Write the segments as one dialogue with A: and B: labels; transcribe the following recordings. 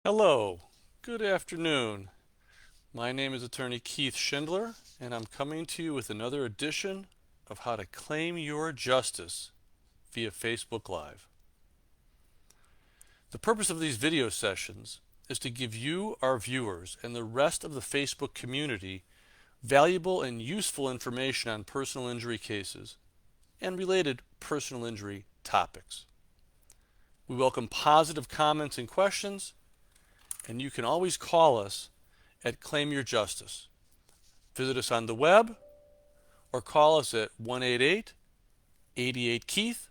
A: Hello, good afternoon. My name is attorney Keith Shindler, and I'm coming to you with another edition of How to Claim Your Justice via Facebook Live. The purpose of these video sessions is to give you, our viewers, and the rest of the Facebook community valuable and useful information on personal injury cases and related personal injury topics. We welcome positive comments and questions, and you can always call us at Claim Your Justice. Visit us on the web or call us at 188 88 Keith.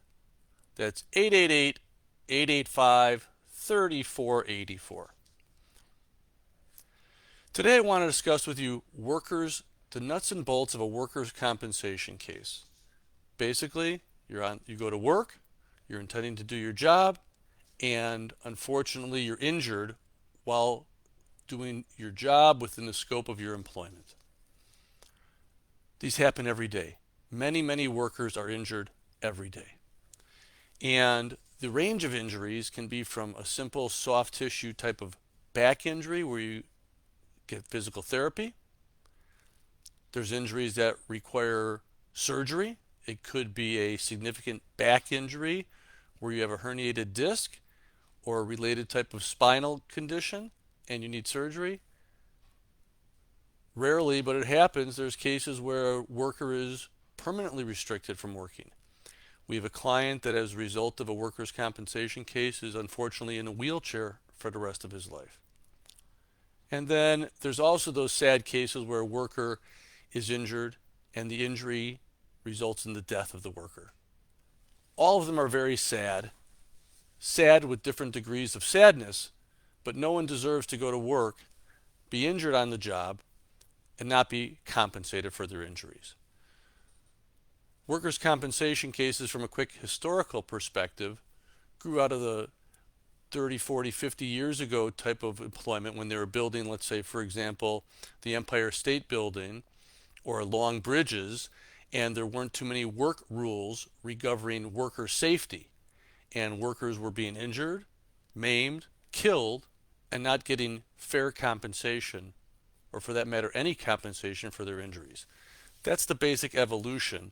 A: That's 888 885 3484. Today I want to discuss with you the nuts and bolts of a workers' compensation case. Basically, you go to work, you're intending to do your job, and unfortunately you're injured while doing your job within the scope of your employment. These happen every day. Many workers are injured every day. And the range of injuries can be from a simple soft tissue type of back injury where you get physical therapy. There's injuries that require surgery. It could be a significant back injury where you have a herniated disc or a related type of spinal condition and you need surgery. Rarely, but it happens, there's cases where a worker is permanently restricted from working. We have a client that, as a result of a workers' compensation case, is unfortunately in a wheelchair for the rest of his life. And then there's also those sad cases where a worker is injured and the injury results in the death of the worker. All of them are very sad, sad with different degrees of sadness, but no one deserves to go to work, be injured on the job, and not be compensated for their injuries. Workers' compensation cases, from a quick historical perspective, grew out of the 30, 40, 50 years ago type of employment when they were building, let's say, for example, the Empire State Building or long bridges, and there weren't too many work rules governing worker safety. And workers were being injured, maimed, killed, and not getting fair compensation, or for that matter, any compensation for their injuries. That's the basic evolution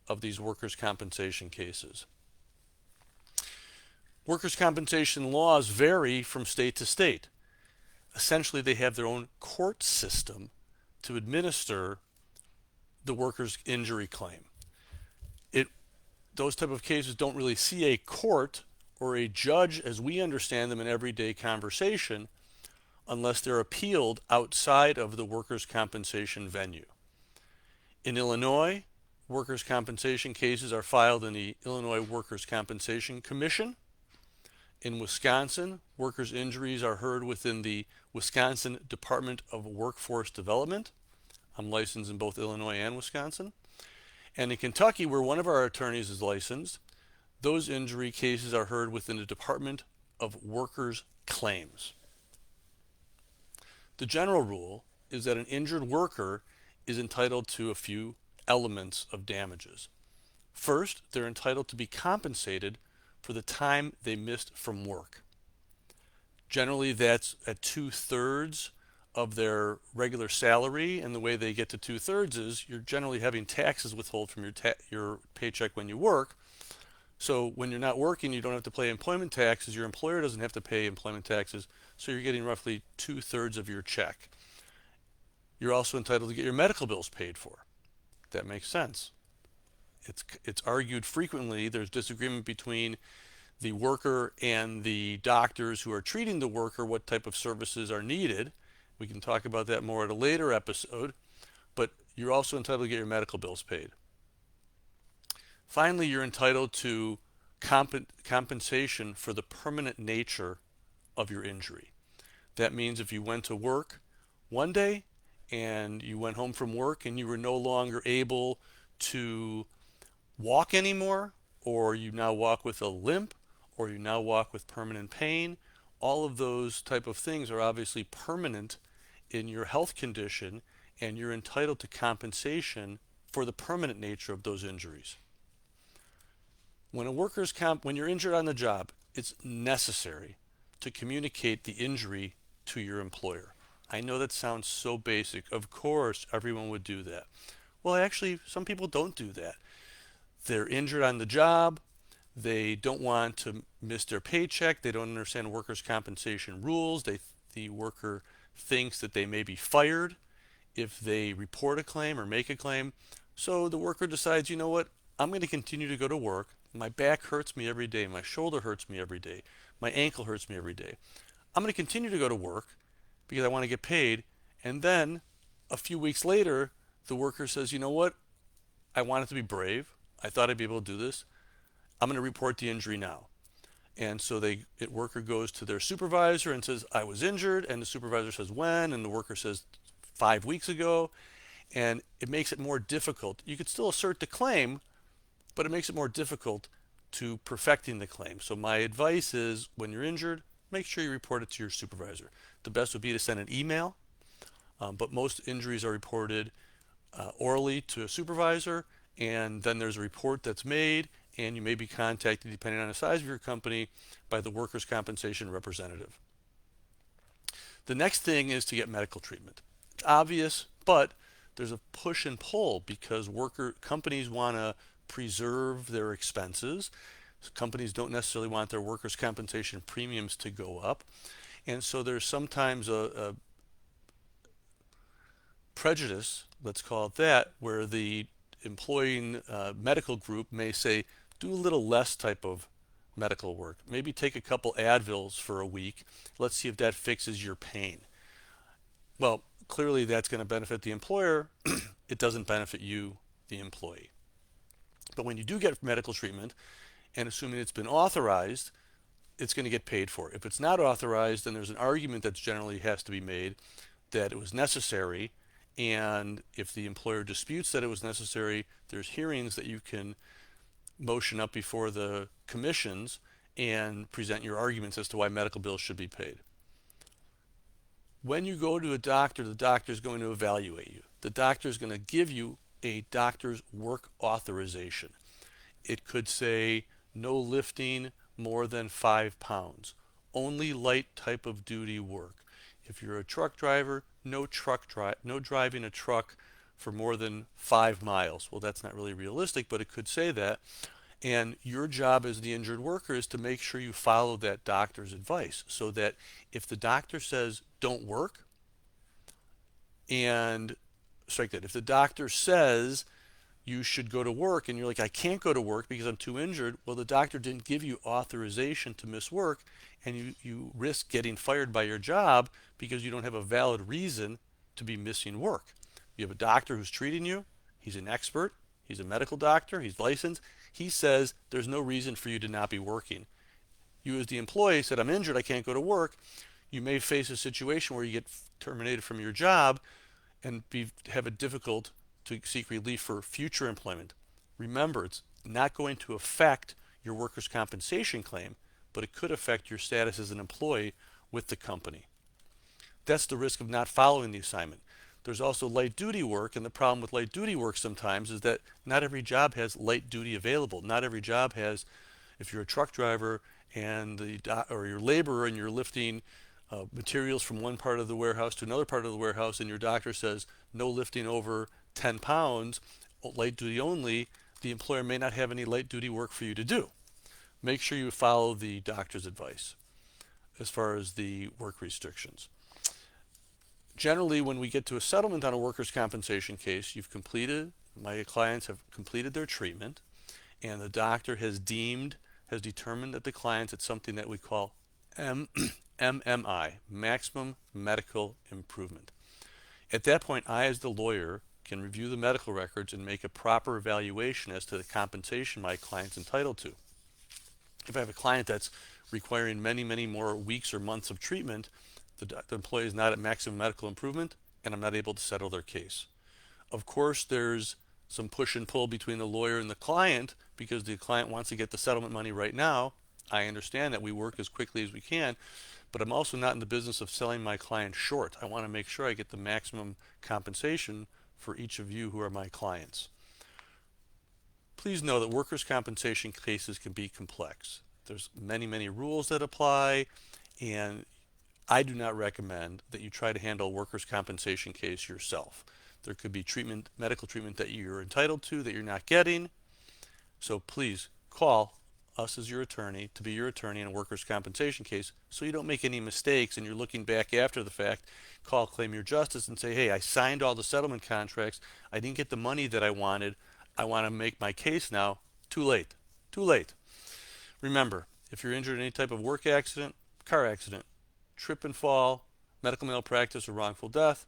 A: of these workers' compensation cases. Workers' compensation laws vary from state to state. Essentially, they have their own court system to administer the worker's injury claim. Those type of cases don't really see a court or a judge as we understand them in everyday conversation unless they're appealed outside of the workers' compensation venue. In Illinois, workers' compensation cases are filed in the Illinois Workers' Compensation Commission. In Wisconsin, workers' injuries are heard within the Wisconsin Department of Workforce Development. I'm licensed in both Illinois and Wisconsin. And in Kentucky, where one of our attorneys is licensed, those injury cases are heard within the Department of Workers' Claims. The general rule is that an injured worker is entitled to a few elements of damages. First, they're entitled to be compensated for the time they missed from work. Generally, that's at 2/3 of their regular salary, and the way they get to 2/3 is you're generally having taxes withheld from your paycheck when you work. So when you're not working, you don't have to pay employment taxes. Your employer doesn't have to pay employment taxes, so you're getting roughly 2/3 of your check. You're also entitled to get your medical bills paid for. That makes sense. It's argued frequently. There's disagreement between the worker and the doctors who are treating the worker what type of services are needed. We can talk about that more at a later episode, but you're also entitled to get your medical bills paid. Finally, you're entitled to compensation for the permanent nature of your injury. That means if you went to work one day and you went home from work and you were no longer able to walk anymore, or you now walk with a limp, or you now walk with permanent pain, all of those type of things are obviously permanent in your health condition, and you're entitled to compensation for the permanent nature of those injuries. When you're injured on the job, it's necessary to communicate the injury to your employer. I know that sounds so basic. Of course, everyone would do that. Well, actually, some people don't do that. They're injured on the job. They don't want to miss their paycheck. They don't understand workers' compensation rules. The worker thinks that they may be fired if they report a claim or make a claim. So the worker decides, you know what, I'm going to continue to go to work. My back hurts me every day. My shoulder hurts me every day. My ankle hurts me every day. I'm going to continue to go to work because I want to get paid. And then a few weeks later, the worker says, you know what, I wanted to be brave. I thought I'd be able to do this. I'm going to report the injury now. And so the worker goes to their supervisor and says, I was injured. And the supervisor says, when? And the worker says, 5 weeks ago. And it makes it more difficult. You could still assert the claim, but it makes it more difficult to perfecting the claim. So my advice is, when you're injured, make sure you report it to your supervisor. The best would be to send an email, but most injuries are reported orally to a supervisor, and then there's a report that's made, and you may be contacted, depending on the size of your company, by the workers' compensation representative. The next thing is to get medical treatment. It's obvious, but there's a push and pull because companies want to preserve their expenses. Companies don't necessarily want their workers' compensation premiums to go up. And so there's sometimes a prejudice, let's call it that, where the employing medical group may say, do a little less type of medical work. Maybe take a couple Advils for a week. Let's see if that fixes your pain. Well, clearly that's going to benefit the employer. It doesn't benefit you, the employee. But when you do get medical treatment, and assuming it's been authorized, it's going to get paid for. If it's not authorized, then there's an argument that generally has to be made that it was necessary. And if the employer disputes that it was necessary, there's hearings that you can motion up before the commissions and present your arguments as to why medical bills should be paid. When you go to a doctor, the doctor is going to evaluate you. The doctor is going to give you a doctor's work authorization. It could say no lifting more than 5 pounds, only light type of duty work. If you're a truck driver, no driving a truck for more than 5 miles. Well, that's not really realistic, but it could say that. And your job as the injured worker is to make sure you follow that doctor's advice, so that if the doctor says don't work, and strike that, if the doctor says you should go to work and you're like, I can't go to work because I'm too injured, well, the doctor didn't give you authorization to miss work, and you risk getting fired by your job because you don't have a valid reason to be missing work. You have a doctor who's treating you. He's an expert. He's a medical doctor. He's licensed. He says there's no reason for you to not be working. You as the employee said, I'm injured, I can't go to work. You may face a situation where you get terminated from your job and have it difficult to seek relief for future employment. Remember, it's not going to affect your workers' compensation claim, but it could affect your status as an employee with the company. That's the risk of not following the assignment. There's also light duty work, and the problem with light duty work sometimes is that not every job has light duty available. Not every job has, if you're a truck driver and or you're a laborer and you're lifting materials from one part of the warehouse to another part of the warehouse, and your doctor says no lifting over 10 pounds, light duty only, the employer may not have any light duty work for you to do. Make sure you follow the doctor's advice as far as the work restrictions. Generally, when we get to a settlement on a workers' compensation case, my clients have completed their treatment, and the doctor has determined that the client's at something that we call MMI, maximum medical improvement. At that point, I, as the lawyer, can review the medical records and make a proper evaluation as to the compensation my client's entitled to. If I have a client that's requiring many, many more weeks or months of treatment, the employee is not at maximum medical improvement, and I'm not able to settle their case. Of course, there's some push and pull between the lawyer and the client because the client wants to get the settlement money right now. I understand that we work as quickly as we can, but I'm also not in the business of selling my client short. I want to make sure I get the maximum compensation for each of you who are my clients. Please know that workers' compensation cases can be complex. There's many, many rules that apply, And I do not recommend that you try to handle a workers' compensation case yourself. There could be treatment, medical treatment that you're entitled to that you're not getting. So please call us as your attorney to be your attorney in a workers' compensation case so you don't make any mistakes and you're looking back after the fact. Call Claim Your Justice and say, hey, I signed all the settlement contracts. I didn't get the money that I wanted. I want to make my case now. Too late. Too late. Remember, if you're injured in any type of work accident, car accident, trip and fall, medical malpractice, or wrongful death,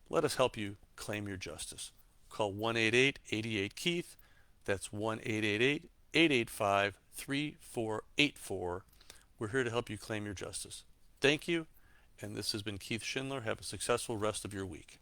A: let us help you claim your justice. Call 1-888-88-KEITH. That's 1-888-885-3484. We're here to help you claim your justice. Thank you, and this has been Keith Shindler. Have a successful rest of your week.